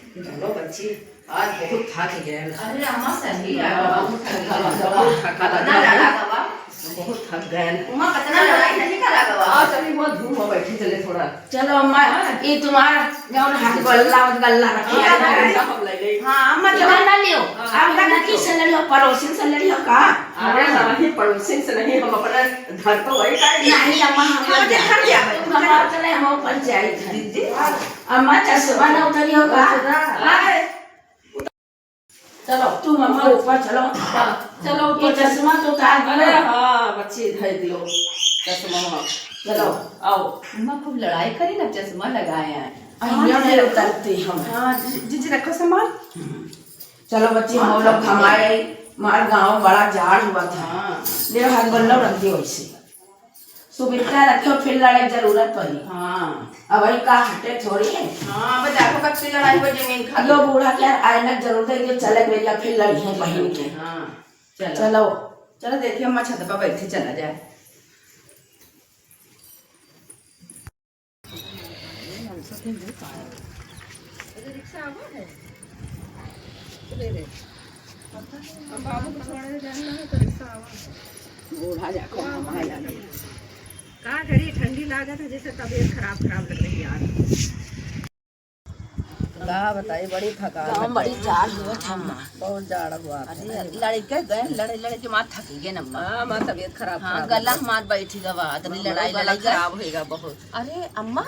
चलो बच्ची आज बहुत थक गए। अरे अम्मा सही है बहुत थक गए। अम्मा कितना लड़ाई नहीं करा गवा। चलिए मत घूमो बैठी चले थोड़ा। चलो अम्मा ये तुम्हारा जौन हाथ गल्ला गल्ला रखी है हम ले गई। हां अम्मा ये ना लियो आप ना किस से लियो पड़ोसी से लियो का अरे नहीं पड़ोसी से नहीं हम अपना घर तो वही का नहीं अम्मा हम घर गया हम चले हम पंचायत है दीदी अम्मा चश्मा ना उतरियो का चलो तुम अम्मा ऊपर चलो चलो ये चश्मा तो उतार अरे दियो हाँ बच्ची धर दियो चश्मा। चलो आओ। अम्मा खूब लड़ाई करी ना चश्मा लगाए हैं। अइया नहीं उतरती हम हाँ जीजी रखो सामान। चलो बच्ची हम लोग हमारे गांव बड़ा जाड़ हुआ था ले हाथ गल्ला रख दियो ऐसे सुविधा रखियो फिर लड़ाई जरूरत पड़ी। हाँ अब वही का हटे थोड़ी है। हां अब देखो कच्ची लड़ाई हो जमीन खा यो बूढ़ा क्या आयना जरूरत है कि चले गया फिर लड़ी है बहन के। हां चलो चलो देखिए अम्मा छत पर बैठे चला जाए। बूढ़ा जाको हमारा का करी ठंडी लागत है जैसे तबीयत खराब लग रही यार। का बताइए बड़ी थकान गांव बड़ी जाड़ हुआ था अम्मा। बहुत जाड़ा हुआ। अरे लड़के गए लड़े के मार थकी गए नम्मा। हां मां तबीयत खराब हाँ गला हमार बैठी गवा तनी लड़ाई लड़ाई खराब होएगा बहुत। अरे अम्मा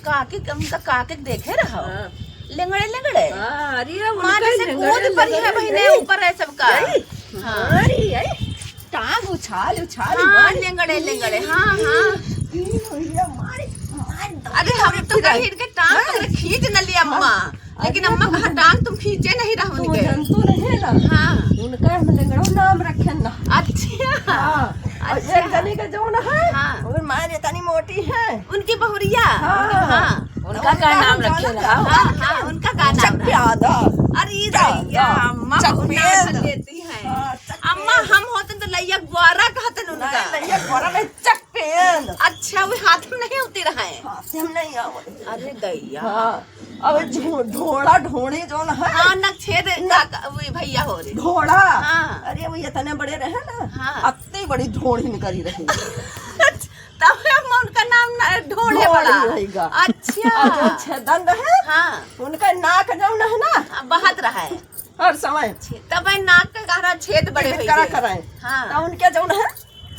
काके देखे रहो लेंगड़े लेंगड़े अरे माँ जैसे कूद पड़ी है बहिने ऊपर है सबका। हाँ अरे टांग उछाल उछाल हाँ लेंगड़े लेंगड़े हाँ हाँ अरे हम तो कहीं के टांग पकड़े खींच न लिया अम्मा लेकिन अम्मा कहा टांग तुम खींचे नहीं रहो उनके। जंतु नहीं ना हाँ उनका हम लेंगड़ो नाम रखे ना। अच्छा और एक जने का जो ना है हाँ और मां इतनी मोटी है उनकी बहुरिया हाँ उनका क्या नाम रखे ना हाँ हाँ उनका का नाम है? प्यादा अरे दैया अम्मा बहुत नाम लेती हैं। अम्मा हम होते तो लैया ग्वारा कहते न उनका। ये कोरा में चपेल अच्छा वो हाथ में नहीं होती रहा है। हाथ हम नहीं आवे। अरे दैया हाँ अब ढोड़ा ढोड़ी जो ना है हाँ नक्षेद वो भैया हो रहे ढोड़ा हाँ। अरे वो इतने बड़े रहे ना हाँ। अत्ते बड़ी ढोड़ी निकली रही। तब अम्मा उनका नाम ढोले बड़ा रहेगा। अच्छा और जो छेदन रहे हाँ उनका नाक जो ना है ना बहत रहा है हर समय तब नाक का गहरा छेद बड़े हुए करा कराए हाँ तो उनके जो ना है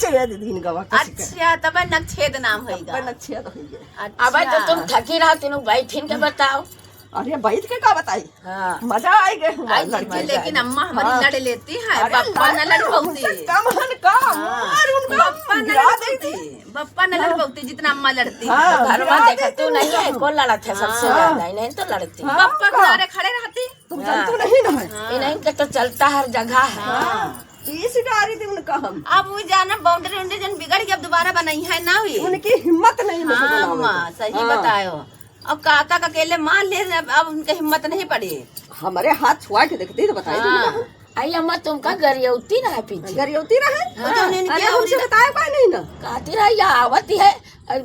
छेद दिन गवा अच्छा तब नक्षेद नाम होगा। छेद हो गया। अब तो तुम थकी रहा तीनों बैठिन के बताओ। अरे बैठ के का बताई हाँ मजा आई गए हमारी लड़की। लेकिन अम्मा हमारी हाँ। लड़ लेती है अरे पप्पा न लड़ पाती उनसे कम हन का और उनका पप्पा न गिरा लड़ देती। पाती पप्पा न लड़ पाती जितना अम्मा लड़ती है। हाँ, घर गिरा में देखा देती तू नहीं है कौन लड़ा था सबसे हाँ। ज्यादा नहीं तो लड़ती हाँ। पप्पा किनारे खड़े रहती। तुम जंतु नहीं ना है। ये नहीं तो चलता हर जगह है। हाँ। इस डारी थी उनका हम अब वो जाना बाउंड्री उंड्री जन बिगड़ के अब दोबारा बनाई है ना हुई। उनकी हिम्मत नहीं मुझे हाँ बनाने अम्मा की। सही हाँ। बतायो अब काका का अकेले मान ले अब उनकी हिम्मत नहीं पड़ी। हमारे हाथ छुआ के देखती तो बताई हाँ। आई अम्मा तुमका गरियौती ना है पीछे गरियोती रहे वो जो उन्हें अरे किया हमसे बताया कोई नहीं ना। कहती रही या आवती है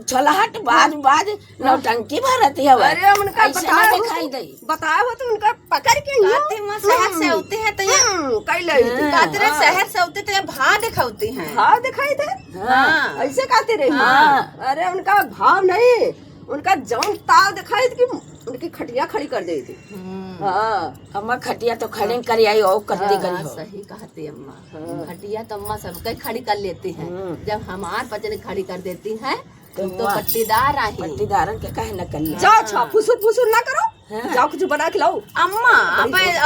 छलहट बाज नौटंकी भरती है अरे उनका ऐसे ना बताया दिखाई दे। बताया हो तो उनका पकड़ के काती माँ शहर से होती है तो ये कैले काती रे शहर से होती तो ये भा दिखाती हैं। भाव दिखाई थे हाँ ऐसे कहते रही हाँ। अरे उनका भाव नहीं उनका जौन ताव दिखाई थी कि उनकी खटिया खड़ी कर दी थी। हाँ अम्मा खटिया तो खड़े कर आई और करती हाँ, गई हो। सही कहती अम्मा खटिया तो अम्मा सबके खड़ी कर लेती हैं। जब हमार पचने खड़ी कर देती हैं तो पट्टीदार आई पट्टीदारन के कहे न कर लिया। जाओ छा फुसुर फुसुर ना करो जाओ कुछ बना के लाओ। अम्मा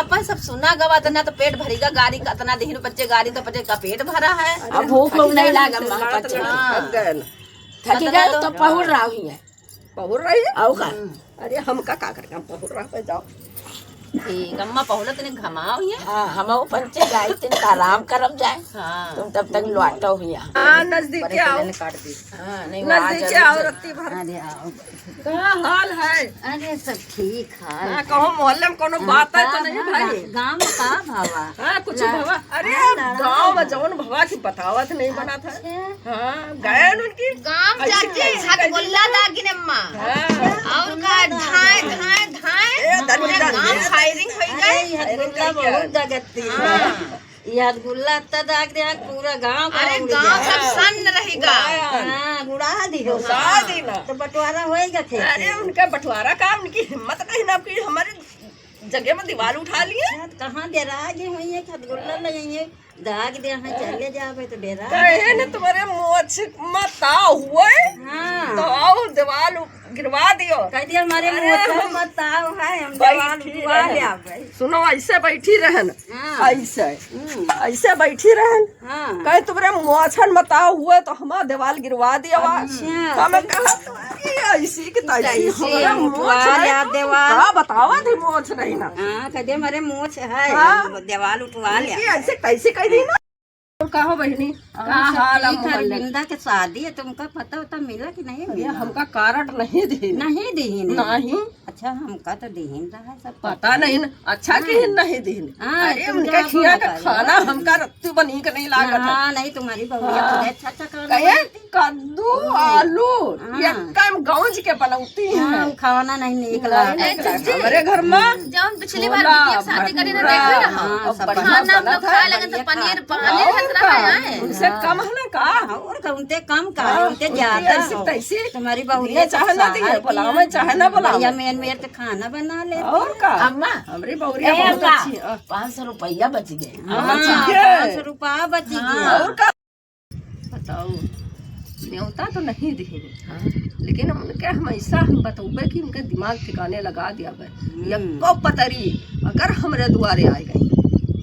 अपन सब सुना गवा तो ना तो पेट भरेगा गाड़ी का इतना दिन बच्चे गाड़ी तो बच्चे का पेट भरा है। अब भूख लोग नहीं लागा अम्मा लड़ा तो बच्चे लड़ा हाँ। थक गए ना। थकी गए तो पहुर रहा ही है पहुर रही है आओ का अरे हम का करके हम पहुर रहा पे जाओ। ठीक अम्मा पहुला तने घमाओ ये हाँ हम पंचे गाय तीन आराम करब जाए हाँ तुम तब तक लौटो हुआ। हाँ नजदीक आओ काट दी हाँ नहीं वो आ नजदीक जरूर आओ जाए। रत्ती भर अरे आओ कहाँ हाल है। अरे सब ठीक है हाँ कहो मोहल्ले में कोनो बात है तो नहीं भाई। गाँव में का भावा हाँ कुछ भवा अरे गाँव में जौन भवा की बतावत नहीं बना था। हाँ गए उनकी गाँव जाके हाथ गोल्ला दागिन अम्मा और का धाए धाए धाए ए, धनी, पूरे धनी। गाँव रसगुल्ला बहुत दगती है। ये रसगुल्ला इतना दाग दिया पूरा गांव का अरे उड़ गांव गया। सब सन्न रहेगा। हाँ, गुड़ा दी हो गुड़ा दी ना। तो बंटवारा होएगा खेत में। अरे उनका बंटवारा का उनकी हिम्मत नहीं ना कि हमारे जगह में दीवार उठा लिए। कहाँ डेरा गए हुई है रसगुल्ला लगाइए दाग दिया है चले जावे तो डेरा कहे न तुम्हारे मोछ मता हुए हाँ तो आओ दीवार गिरवा दियो। कह दिया हमारे मुँह मत आओ है हम जवान बैठी दुआ ले रहन। आवे। सुनो ऐसे बैठी रहन हाँ ऐसे ऐसे बैठी रहन हाँ कहे तुम्हारे मोछन मता हुए तो हमारा दीवार गिरवा दिया। अच्छा। हमें कहा तुम्हारी ऐसी कि तैसी तैसी हमारा हम मोछ उठवा लिया है। दीवार। का बतावा थी मोछ नहीं ना हाँ कह दिया हमारे मुँह है हाँ। दीवार उठवा लिया। ये ऐसे कैसे कह दी ना। तो कहो बहनी हाँ, ठीक है, बिंदा के शादी है तुमका पता होता मिला कि नहीं ये मिला? हमका कार्ड नहीं दी नहीं दीन नहीं अच्छा हमका तो दीन रहा है सब पता नहीं न, अच्छा की नहीं दी हाँ, अरे तुम उनका जाओ खिया का बताइए। खाना हमका रत्ती बनी के नहीं लागत है। हाँ नहीं तुम्हारी बहुरिया खुद अच्छा अच्छा खाना कहे कद्दू आलू ये कम गौज के बनौती है। हाँ, खाना नहीं निकला हमारे घर में जब पिछली बार बिटिया की शादी करी ना देखे रहा हाँ, सब खाना हम लोग खाए लगे तो पनीर पनीर खत रहा है। उनसे कम है ना का और का उनते कम का उनते ज्यादा ऐसी तैसी तुम्हारी बहुरिया ये चाहे ना दिए बुलावे चाहे ना बुलावे बढ़िया मेन मेर तो खाना बना ले और का अम्मा हमारी बहुरिया बहुत अच्छी है। 500 रुपया बच गए। ठीक है। 500 रुपया बच गया और का बताओ न्योता तो नहीं दी लेकिन उनके हमेशा हम बतौबे कि उनके दिमाग ठिकाने लगा दिया को पतरी अगर हमरे दुआरे आ गई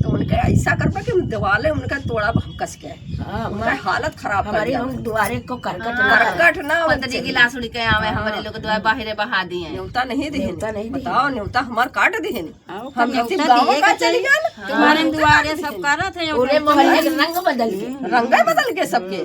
तो उनके ऐसा करबे कि दिवाले उनका तोड़ा हम कस के उनका हालत खराब कर हमारी दिया। हम दुआरे को करकट करकट ना पतरी गिलास उड़ के आवे हमारे लोग द्वार बाहरे बहा दिए। न्योता नहीं दी न्योता नहीं दी। बताओ न्योता हमार काट दी हम न्योता गाँव दिएगा का चली गए तुम्हारे दुआरे सब करत है पूरे मोहल्ले के रंग बदल गए। रंग बदल के सबके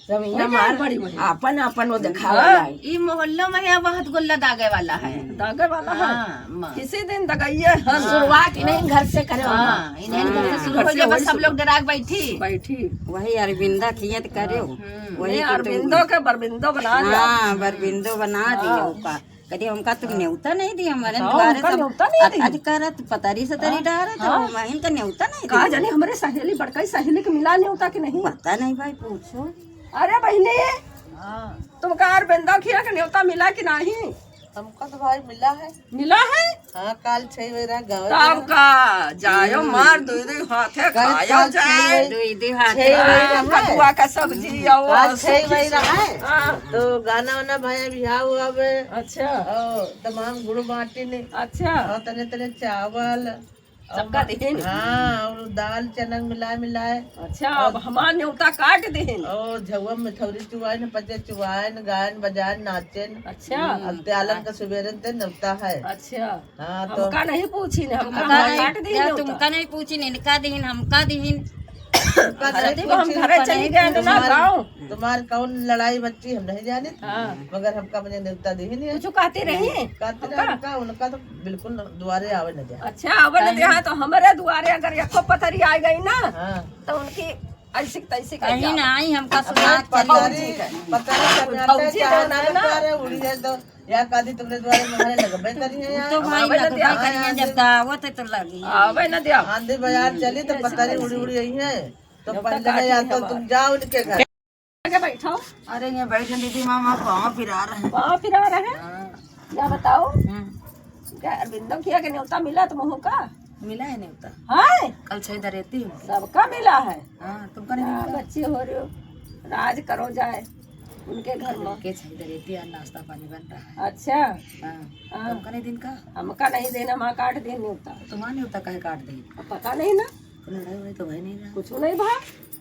सब यहाँ मार बड़ी बड़ी अपन अपन वो दिखावा लाई। ये मोहल्लों में है बहुत गुल्ला दागे वाला है। दागे वाला है हाँ, माँ। किसी दिन दगाइए हम शुरुआत इन्हें घर से करे अम्मा। हाँ, इन्हें घर से शुरू हो गया, बस सब लोग डराक बैठी। बैठी वही अरविंदा खियत करे वही ये अरविंदो के बरबिंदो बना दिया। हाँ बरबिंदो बना दिया का कभी हमका तुम न्योता नहीं दी हमारे हाँ, द्वारे हमका सब न्योता नहीं दी। आज करत पतरी सतरी डारत है इनका न्योता नहीं कहा दी जाने हमारे सहेली बड़का सहेली के मिला नहीं होता कि नहीं। पता नहीं भाई पूछो अरे बहनी तुमका अरविंदो खिया के न्योता मिला कि नहीं। हमको तो भाई मिला है। मिला है हाँ काल 6 बजे गाँव तब का जायो मार दो हाथे खायो जाए दुई हाथ कदुआ का सब्जी और काल 6 बजे रहा है हाँ, तो गाना वाना भाई बिहार हुआ बे अच्छा और तमाम गुड़ बाटी ने अच्छा और तने तने चावल सबका देहिन। हाँ और दाल चना मिलाए अच्छा अब हमार न्योता काट देहिन। और झुआ में थोड़ी चुवाइन पचे चुवाइन गायन बजान नाचन अच्छा अब त्यालन का सुबेरे ते नवता है। अच्छा हाँ तो हमका नहीं पूछी ने हमका तुमका हमार काट दी नहीं न्योता। तुमका नहीं पूछी इनका दीन हमका दीन अरे देखो हम घरे चली गए ना गाँव। तुम्हारी कौन लड़ाई बच्ची हम नहीं जाने हाँ मगर हमका मुझे न्योता दी नहीं कुछ कहते रही उनका उनका तो बिल्कुल द्वारे आवे न दिया। अच्छा अवन दिया तो हमारे दुआरे अगर एको पथरी आ गई ना हाँ तो उनकी ऐसी तैसी कहीं ना आई हमका सुना पतारी पतारी उड़ी जाए तो या कादी तुमने द्वारे हमारे लगबे करी है तो यार। भाई लगभग करिए जब दावत है तो लगी आवे न दिया आंधी बाजार चली तो पतारी उड़ी उड़ी आई है तो पहले या तो तुम जाओ उनके घर। आगे बैठो अरे यहाँ बैठे दीदी मामा पाँव फिरा रहे हैं। वहाँ फिर आ रहे हैं क्या बताओ क्या अरविंदो किया के न्योता मिला तुम का मिला है न्योता है कल 6 इधर रहती हूँ। सबका मिला है। हाँ तुमका नहीं मिला। बच्चे हो रहे हो राज करो जाए उनके घर में। के 6 इधर रहती है नाश्ता पानी बन रहा है। अच्छा हाँ तुमका नहीं दिन का हमका नहीं देना माँ काट दे न्योता। तुम्हारा न्योता कहे काट दी। अब पता नहीं ना लड़ाई वड़ाई तो भाई नहीं रहा कुछ नहीं भा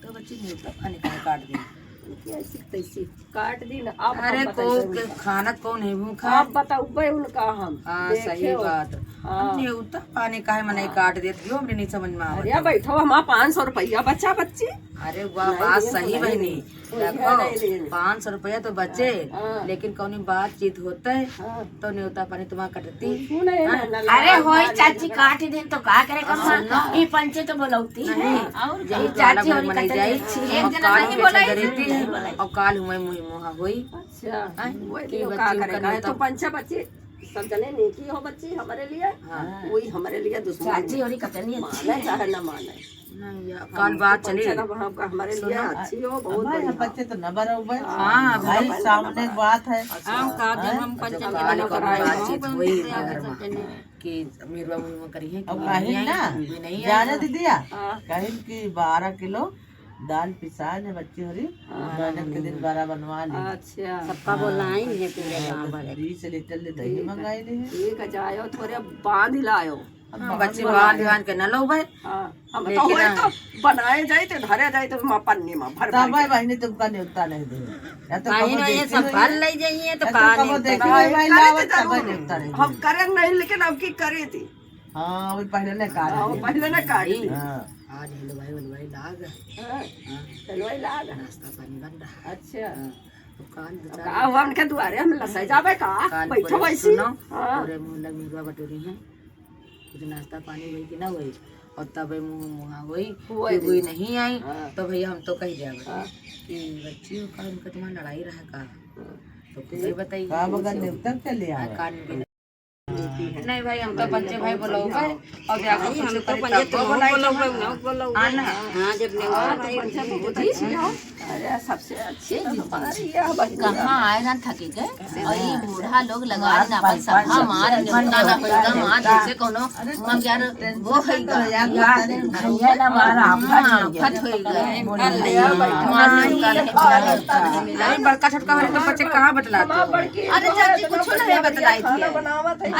तो बच्ची न्योता खाने कहे काट दी। ऐसी तैसी काट दी ना। अब अरे हम को बताइए खाना कौन है भूखा। आप बताओ उनका हम हाँ सही बात। हाँ। न्योता पानी काहे मनाई काट देती हो हमने नहीं समझ में आवत। अरे बैठो हमारा 500 रुपया बच्चा बच्ची। अरे वाह बात सही बहनी देखो नहीं देनी। 500 रुपया तो बचे हाँ। लेकिन कौनी बातचीत होता है हाँ। तो न्योता पानी तुम्हारा कटती। क्यों नहीं ना- ना- अरे होई चाची काट दिन तो का करे कम ई पंचे तो बोलौती है और जही चाची और मनाई जाई एक जना नहीं बोलाई और काल हुए मुही मोहा होई। अच्छा आय, वही की तो बच्ची का उनका करेगा न्योता- तो पंचा बच्ची सब जने नेकी हो बच्ची हमारे लिए, वही हमारे लिए दुश्मन चाची और कतनी माने चाहे न माने। कौन बात चली हमारे लिए अच्छी हो, बहुत भाई बढ़िया। बच्चे तो न बरा हुए। हाँ भाई सामने बात है। बातचीत हुई घर में कि मेरा मुँह करी है अब कहीं ना नहीं जाने दीदिया कहीं की 12 किलो दाल पिसा ने बच्ची हो रही नानक के दिन 12 बनवा ली। अच्छा सबका बोलना ही है पूरे गाँव भर 20 लीटर ले दही मंगाई ली है। ठीक है, जायो थोड़े बांध लायो। बच्चे बांध के न लो भाई। हम तो हुए तो बनाए जाए तो धरे जाए तो मां पन्नी में भर तब भाई बहनी तुमका न्योता नहीं दे या तो कबो ये देखी सब फल ले जाइए तो कबो देखी हुई भाई लावत तब न्योता नहीं हम करे नहीं, लेकिन अब की करे थी। हाँ वो पहले ने काट वो दिया। पहले ना काटी। हाँ आज हलवाई वलवाई लाग चलवाई लाग। नाश्ता पानी बन रहा अच्छा दुकान का हुआ उनके दुआरे हम लसाई जावे का बैठो वैसी। सुनो हाँ। पूरे मुँह लग मेवा बटोरी है कुछ नाश्ता पानी हुई कि ना हुई और तब मुँह हुई कोई नहीं आई तो भैया हम तो कह दिया कि बच्ची का उनका तुम्हारा लड़ाई रहा का तो कुछ बताइए का बगल न्योता चले आए। कान में नहीं भाई हम तो बच्चे भाई बोलो भाई और जाकर हम तो बच्चे तो बोलो आना हाँ जब अरे सबसे अच्छी हमारी ये बहन। कहाँ आए ना थके गए और ये बूढ़ा लोग लगा ना अपन सभा मार न्योता ना पैदा मार जैसे कोनो हम यार वो है भैया ना मारा फट हो गए बड़का छोटका वाले तो बच्चे कहाँ बतलाते अरे चाची कुछ नहीं बतलाई थी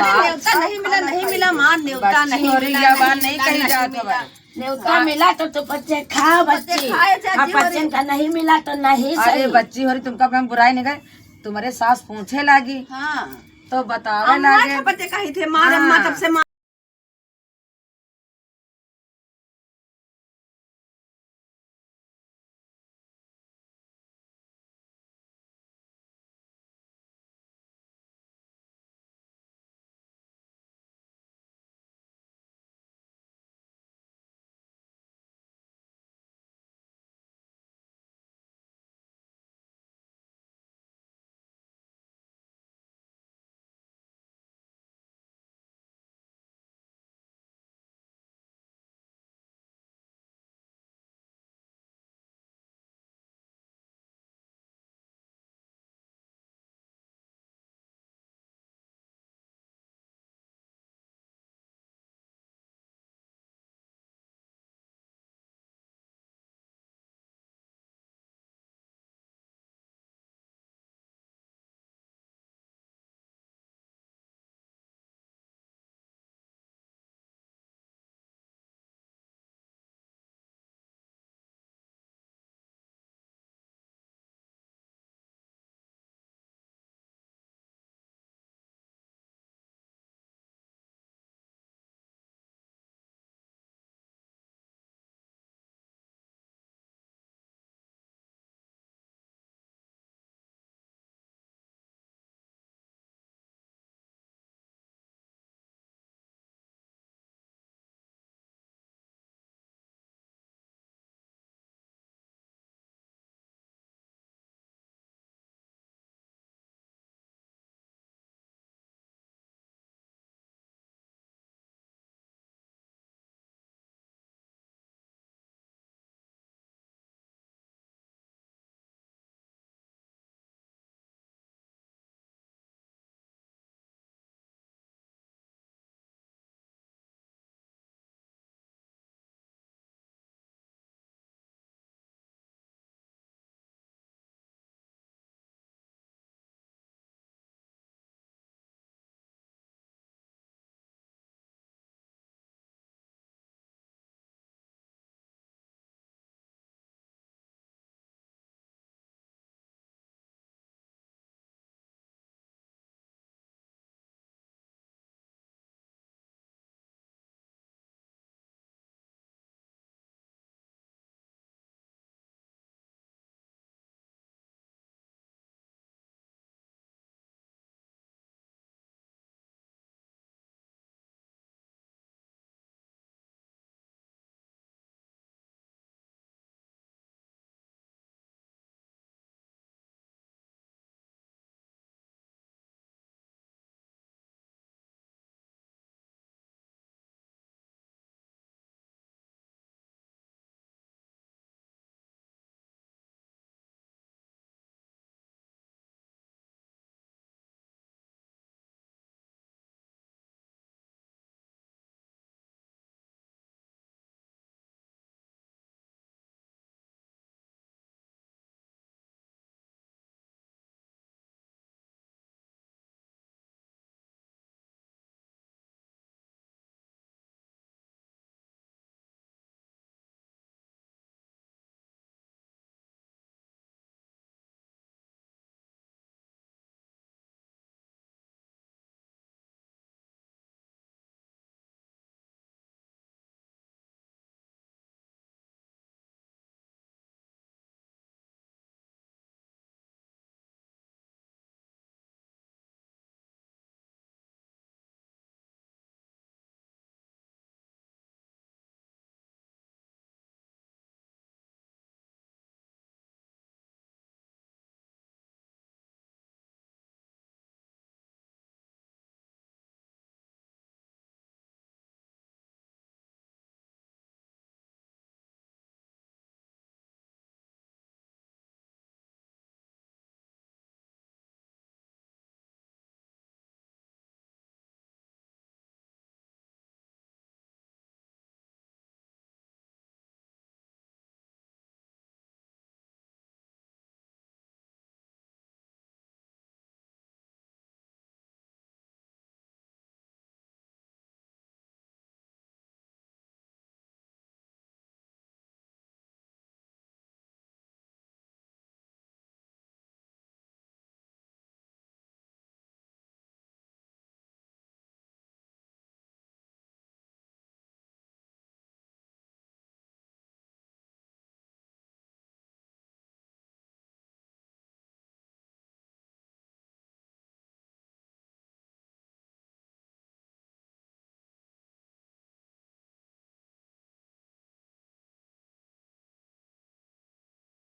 अरे न्योता नहीं मिला मार न्योता नहीं मिला नहीं कही जाता न्योता मिला तो बच्चे खाओ बच्चे बच्चे का नहीं मिला तो नहीं अरे बच्ची हो रही तुमका हम बुराई नहीं गए तुम्हारे सास पूछे लागी हाँ तो बतावे लागे बच्चे कही थे मार अम्मा तब से